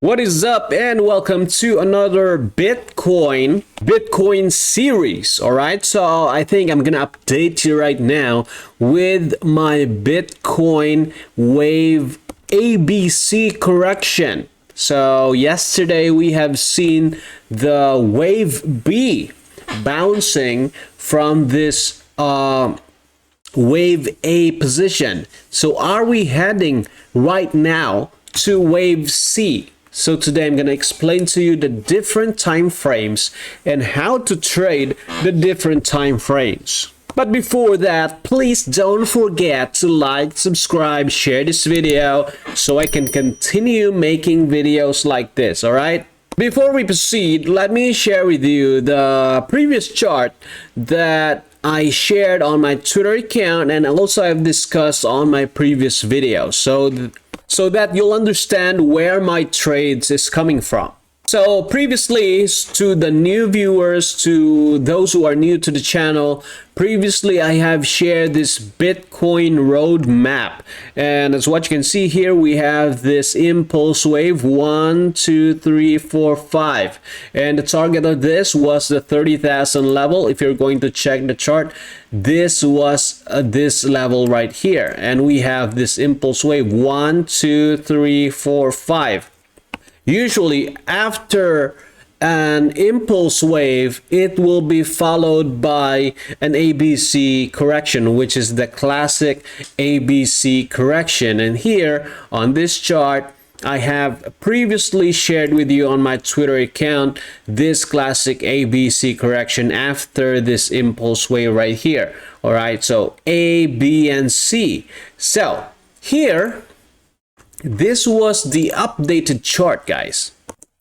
What is up, and welcome to another Bitcoin series. All right, so I think I'm gonna update you right now with my Bitcoin wave ABC correction. So yesterday we have seen the wave B bouncing from this wave A position. So are we heading right now to wave C? So today I'm going to explain to you the different time frames and how to trade the different time frames. But before that, please don't forget to like, subscribe, share this video so I can continue making videos like this, all right? Before we proceed, let me share with you the previous chart that I shared on my Twitter account, and also I've discussed on my previous video, so that you'll understand where my trades is coming from. So previously, to the new viewers, to those who are new to the channel, previously I have shared this Bitcoin roadmap, and as what you can see here, we have this impulse wave 1, 2, 3, 4, 5, and the target of this was the 30,000 level. If you're going to check the chart, this was this level right here, and we have this impulse wave 1, 2, 3, 4, 5. Usually after an impulse wave, it will be followed by an ABC correction, which is the classic ABC correction. And here on this chart, I have previously shared with you on my Twitter account this classic ABC correction after this impulse wave right here. All right, so A, B, and C. So here, this was the updated chart, guys.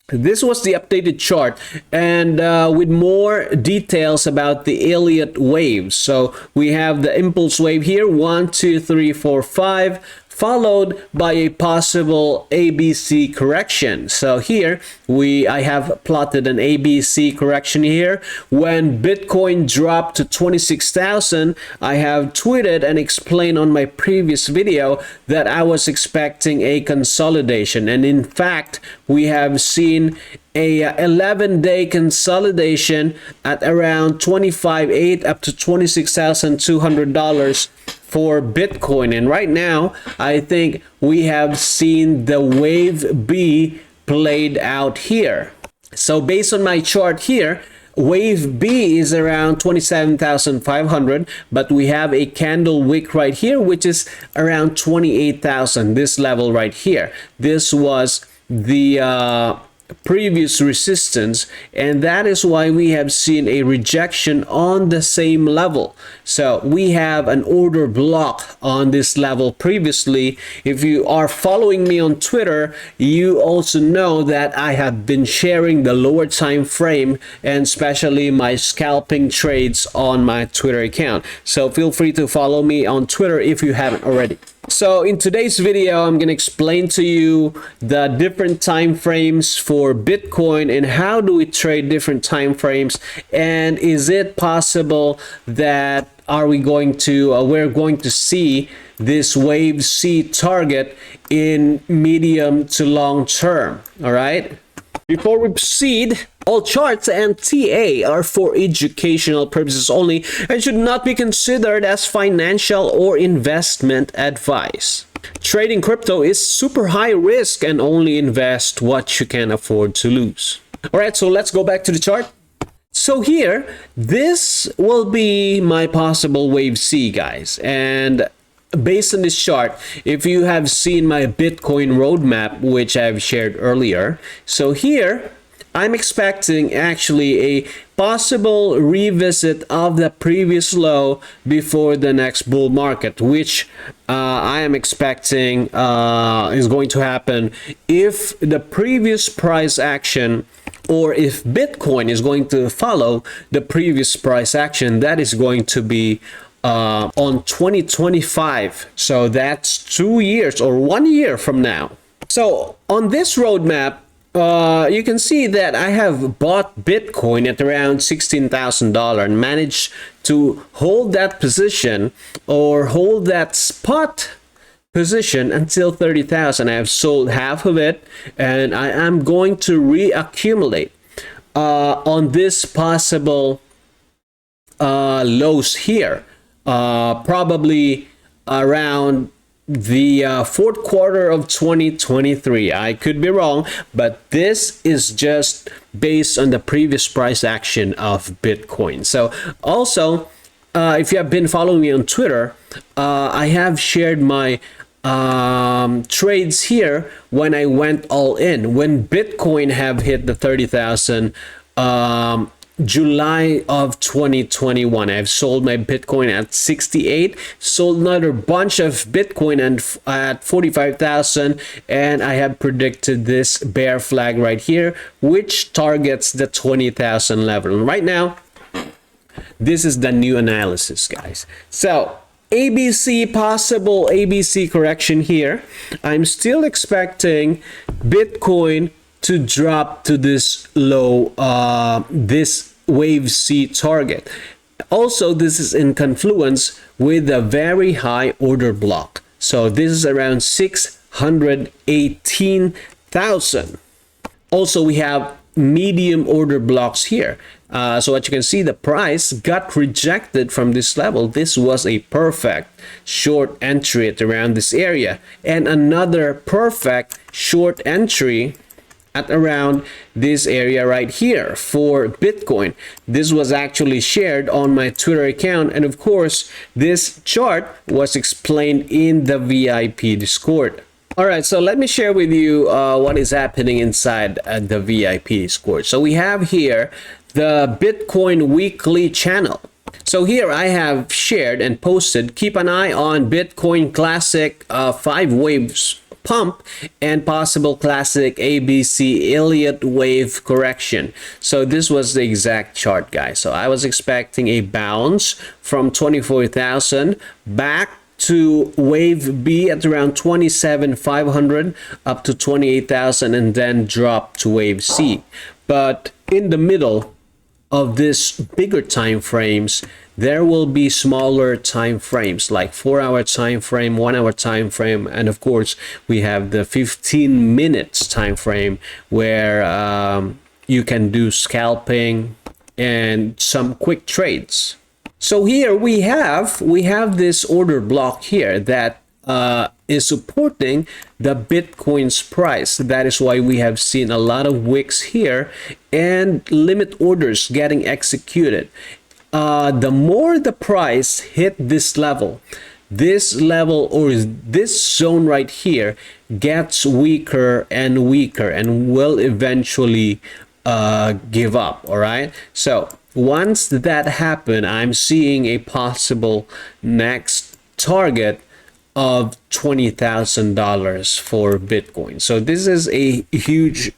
This was the updated chart, and with more details about the Elliott waves. So we have the impulse wave here, 1, 2, 3, 4, 5, followed by a possible ABC correction. So here I have plotted an ABC correction here. When Bitcoin dropped to 26,000, I have tweeted and explained on my previous video that I was expecting a consolidation, and in fact we have seen a 11-day consolidation at around 25.8 up to $26,200 for Bitcoin. And right now I think we have seen the wave B played out here. So based on my chart here, wave B is around 27,500, but we have a candle wick right here which is around 28,000. This level right here, this was the previous resistance, and that is why we have seen a rejection on the same level. So we have an order block on this level previously. If you are following me on Twitter, you also know that I have been sharing the lower time frame and especially my scalping trades on my Twitter account. So feel free to follow me on Twitter if you haven't already. So in today's video, I'm going to explain to you the different time frames for Bitcoin and how do we trade different time frames, and is it possible that we're going to see this wave C target in medium to long term. All right. Before we proceed, all charts and TA are for educational purposes only and should not be considered as financial or investment advice. Trading crypto is super high risk and only invest what you can afford to lose. All right, so let's go back to the chart. So here, this will be my possible wave C, guys. And based on this chart, if you have seen my Bitcoin roadmap, which I've shared earlier, so here I'm expecting actually a possible revisit of the previous low before the next bull market, which I am expecting is going to happen if the previous price action, or if Bitcoin is going to follow the previous price action. That is going to be on 2025, so that's 2 years or 1 year from now. So on this roadmap, you can see that I have bought Bitcoin at around $16,000 and managed to hold that position or hold that spot position until 30,000. I have sold half of it, and I am going to reaccumulate on this possible lows here, probably around the fourth quarter of 2023. I could be wrong, but this is just based on the previous price action of Bitcoin. So also, if you have been following me on Twitter, I have shared my trades here when I went all in, when Bitcoin have hit the 30,000 July of 2021. I've sold my Bitcoin at 68, sold another bunch of Bitcoin and at 45,000, and I have predicted this bear flag right here, which targets the 20,000 level. And right now, this is the new analysis, guys. So ABC, possible ABC correction here. I'm still expecting Bitcoin to drop to this low, this wave C target. Also, this is in confluence with a very high order block. So this is around 618,000. Also, we have medium order blocks here. So what you can see, the price got rejected from this level. This was a perfect short entry at around this area, and another perfect short entry at around this area right here for Bitcoin. This was actually shared on my Twitter account, and of course this chart was explained in the VIP Discord. All right, so let me share with you what is happening inside the VIP Discord. So we have here the Bitcoin weekly channel. So here I have shared and posted, keep an eye on Bitcoin Classic 5 waves pump and possible classic ABC Elliott wave correction. So this was the exact chart, guys. So I was expecting a bounce from 24,000 back to wave B at around 27,500 up to 28,000, and then drop to wave C. But in the middle of this bigger time frames, there will be smaller time frames like 4-hour time frame, 1-hour time frame, and of course we have the 15 minutes time frame where you can do scalping and some quick trades. So here we have this order block here that is supporting the Bitcoin's price. That is why we have seen a lot of wicks here and limit orders getting executed. The more the price hit this level or this zone right here gets weaker and weaker and will eventually give up. All right, so once that happens, I'm seeing a possible next target of $20,000 for Bitcoin. So this is a huge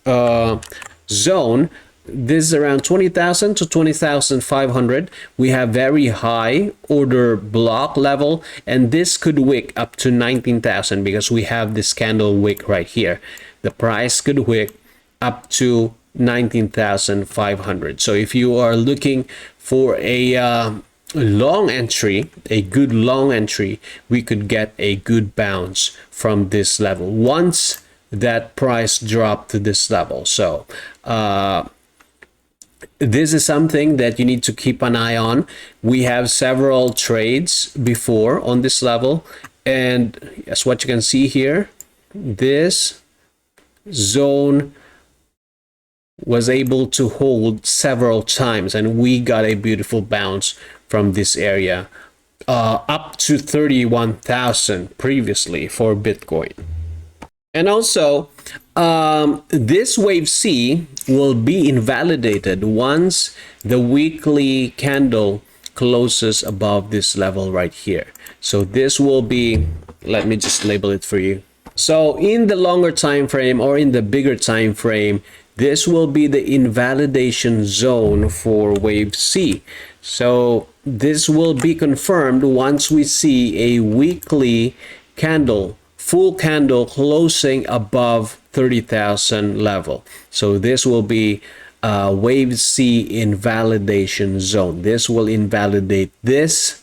zone. This is around 20,000 to 20,500. We have very high order block level, and this could wick up to 19,000 because we have this candle wick right here. The price could wick up to 19,500. So if you are looking for a long entry, a good long entry, we could get a good bounce from this level once that price dropped to this level. So this is something that you need to keep an eye on. We have several trades before on this level, and as what you can see here, this zone was able to hold several times, and we got a beautiful bounce from this area up to 31,000 previously for Bitcoin. And also this wave C will be invalidated once the weekly candle closes above this level right here. So this will be, let me just label it for you. So in the longer time frame or in the bigger time frame, this will be the invalidation zone for wave C. So this will be confirmed once we see a weekly candle, full candle closing above 30,000 level. So this will be wave C invalidation zone. This will invalidate this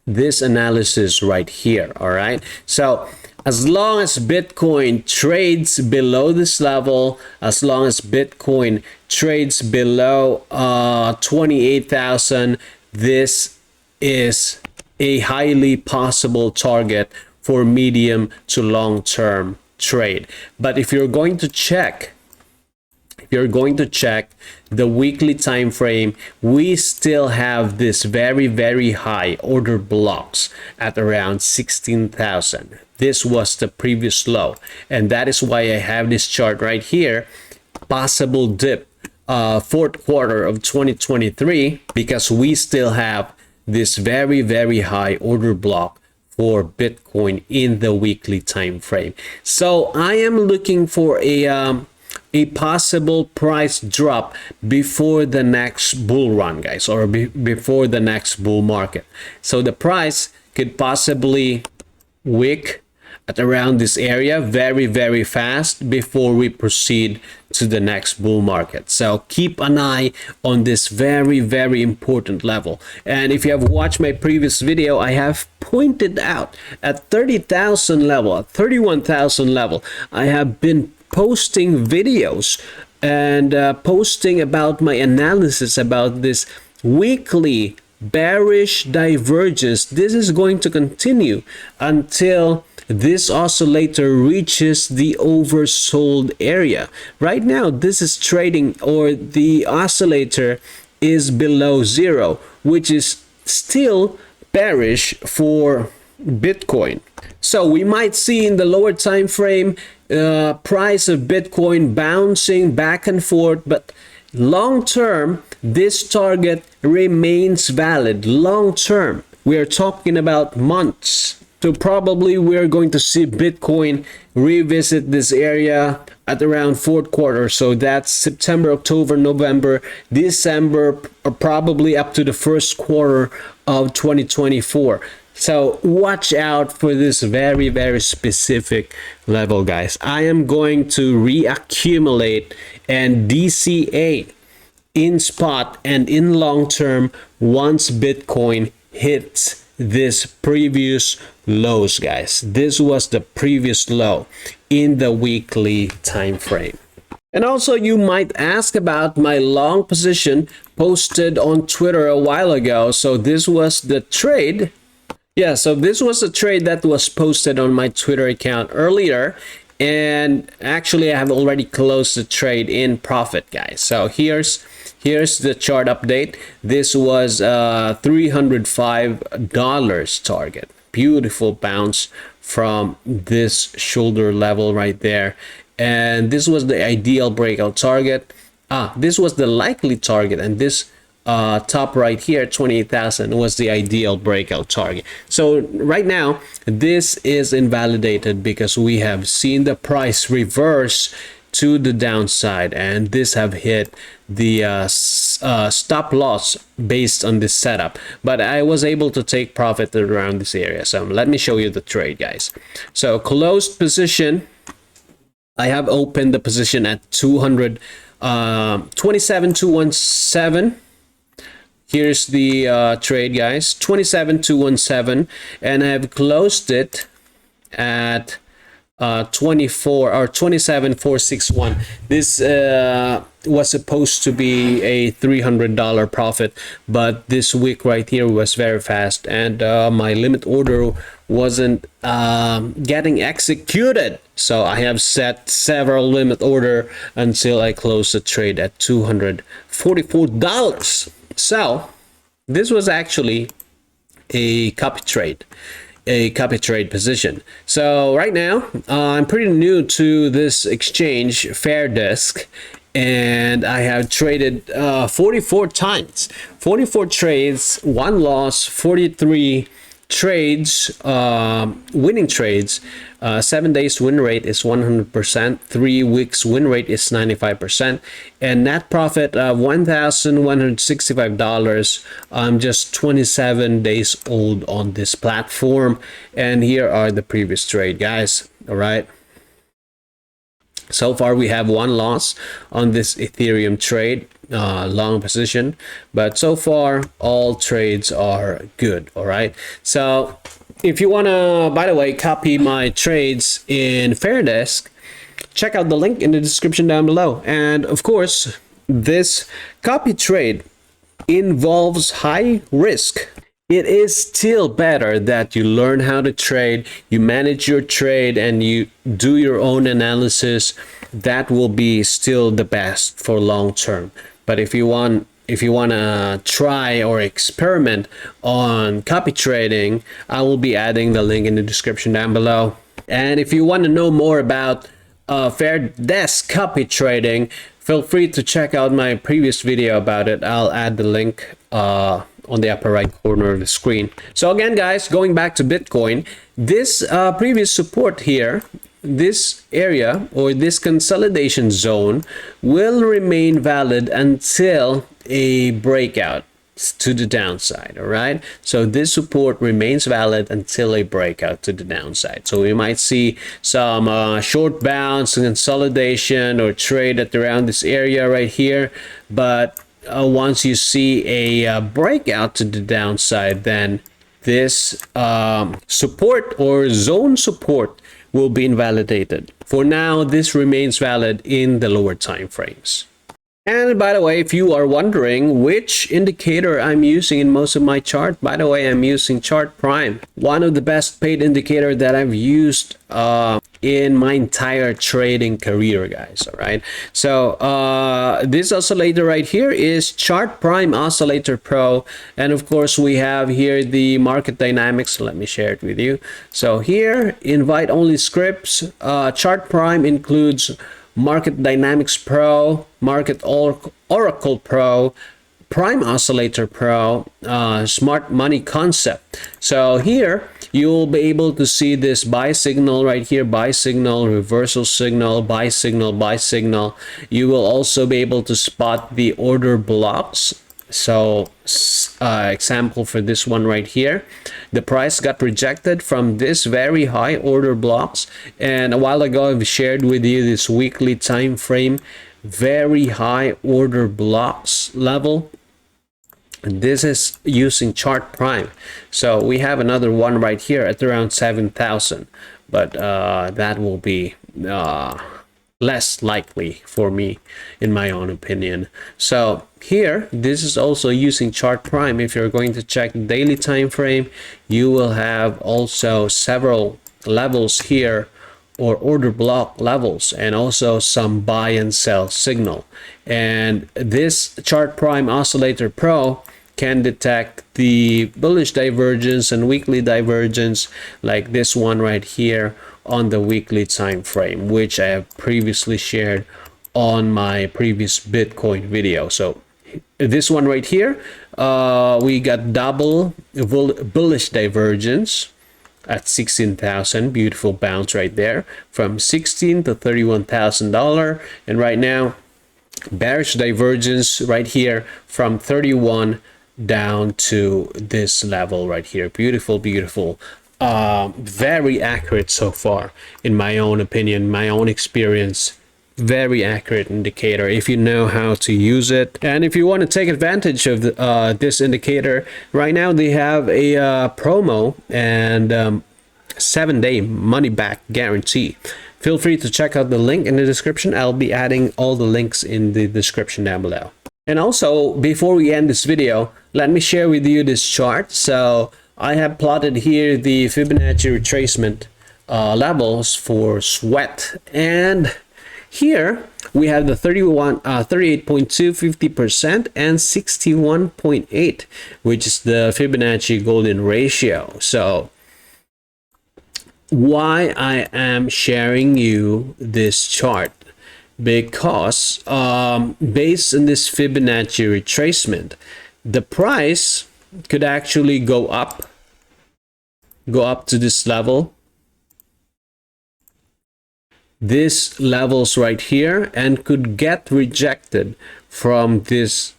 analysis right here. All right, so As long as Bitcoin trades below this level, as long as Bitcoin trades below 28,000, this is a highly possible target for medium to long term trade. But if you're going to check the weekly time frame, we still have this very high order blocks at around 16,000. This was the previous low, and that is why I have this chart right here, possible dip fourth quarter of 2023, because we still have this very high order block for Bitcoin in the weekly time frame. So I am looking for a possible price drop before the next bull run, guys, or before the next bull market. So the price could possibly wick at around this area very fast before we proceed to the next bull market. So keep an eye on this very important level. And if you have watched my previous video, I have pointed out at 30,000 level, at 31,000 level, I have been posting videos and posting about my analysis about this weekly bearish divergence. This is going to continue until this oscillator reaches the oversold area. Right now, this is trading, or the oscillator is below zero, which is still bearish for Bitcoin. So we might see in the lower time frame price of Bitcoin bouncing back and forth, but long term, this target remains valid. Long term, we are talking about months. So probably we're going to see Bitcoin revisit this area at around fourth quarter. So that's September, October, November, December, or probably up to the first quarter of 2024. So watch out for this very specific level, guys. I am going to reaccumulate and DCA in spot and in long term once Bitcoin hits this previous lows, guys. This was the previous low in the weekly time frame. And also, you might ask about my long position posted on Twitter a while ago. So this was the trade. Yeah, so this was a trade that was posted on my Twitter account earlier, and actually I have already closed the trade in profit, guys. So here's the chart update. This was $305 target. Beautiful bounce from this shoulder level right there, and this was the ideal breakout target. This was the likely target, and this top right here, 28,000, was the ideal breakout target. So right now this is invalidated because we have seen the price reverse to the downside, and this have hit the stop loss based on this setup. But I was able to take profit around this area. So let me show you the trade, guys. So closed position, I have opened the position at 27,217. Here's the trade, guys, 27,217, and I have closed it at 27,461. This was supposed to be a $300 profit, but this week right here was very fast, and my limit order wasn't getting executed. So I have set several limit order until I close the trade at $244. So this was actually a copy trade position. So right now I'm pretty new to this exchange, FairDesk, and I have traded 44 times, 44 trades, 1 loss, 43 trades, winning trades. 7 days win rate is 100%, 3 weeks win rate is 95%, and net profit of $1,165. I'm just 27 days old on this platform, and here are the previous trade, guys. All right, so far we have 1 loss on this Ethereum trade, long position, but so far all trades are good. All right, so if you want to, by the way, copy my trades in FairDesk, check out the link in the description down below. And of course, this copy trade involves high risk. It is still better that you learn how to trade, you manage your trade, and you do your own analysis. That will be still the best for long term. But if you want to try or experiment on copy trading, I will be adding the link in the description down below. And if you want to know more about FairDesk copy trading, feel free to check out my previous video about it. I'll add the link on the upper right corner of the screen. So again, guys, going back to Bitcoin, this previous support here, this area or this consolidation zone will remain valid until a breakout to the downside. All right, so this support remains valid until a breakout to the downside. So we might see some short bounce, consolidation, or trade at around this area right here, but once you see a breakout to the downside, then this support or zone support will be invalidated. For now, this remains valid in the lower time frames. And by the way, if you are wondering which indicator I'm using in most of my chart, by the way, I'm using Chart Prime, one of the best paid indicator that I've used in my entire trading career, guys. All right, so this oscillator right here is Chart Prime Oscillator Pro, and of course we have here the market dynamics. Let me share it with you. So here, invite only scripts. Chart Prime includes Market Dynamics Pro, Market Oracle Pro, Prime Oscillator Pro, Smart Money Concept. So here you'll be able to see this buy signal right here, buy signal, reversal signal, buy signal, buy signal. You will also be able to spot the order blocks. So example for this one right here, the price got rejected from this very high order blocks, and a while ago I've shared with you this weekly time frame very high order blocks level, and this is using Chart Prime. So we have another one right here at around 7,000, but that will be less likely for me, in my own opinion. So here, this is also using Chart Prime. If you're going to check the daily time frame, you will have also several levels here, or order block levels, and also some buy and sell signal. And this Chart Prime Oscillator Pro can detect the bullish divergence and weekly divergence, like this one right here on the weekly time frame, which I have previously shared on my previous Bitcoin video. So this one right here, we got double bullish divergence at 16,000. Beautiful bounce right there from 16 to $31,000. And right now, bearish divergence right here from 31 down to this level right here. Beautiful, beautiful. Very accurate so far, in my own opinion, my own experience. Very accurate indicator if you know how to use it. And if you want to take advantage of this indicator, right now they have a promo and 7-day money back guarantee. Feel free to check out the link in the description. I'll be adding all the links in the description down below. And also, before we end this video, let me share with you this chart. So I have plotted here the Fibonacci retracement levels for sweat, and here we have the 38.2, 50%, and 61.8, which is the Fibonacci golden ratio. So why I am sharing you this chart? Because based on this Fibonacci retracement, the price could actually go up to this level, this levels right here, and could get rejected from this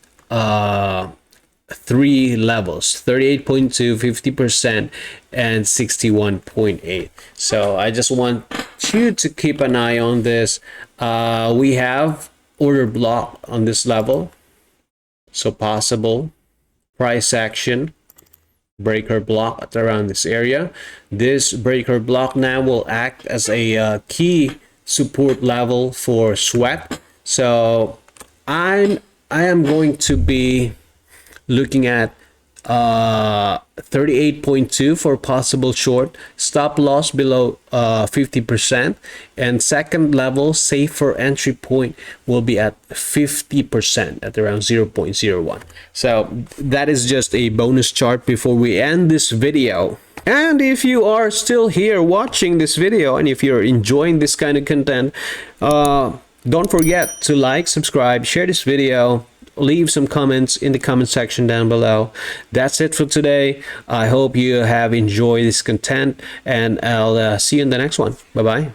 three levels: 38.2, 50%, and 61.8. So I just want you to keep an eye on this. We have order block on this level, so possible price action breaker block at around this area. This breaker block now will act as a key support level for sweat. So I am going to be looking at 38.2 for possible short, stop loss below 50%, and second level safer entry point will be at 50% at around 0.01. So that is just a bonus chart before we end this video. And if you are still here watching this video, and if you're enjoying this kind of content, don't forget to like, subscribe, share this video, leave some comments in the comment section down below. That's it for today. I hope you have enjoyed this content, and I'll see you in the next one. Bye bye.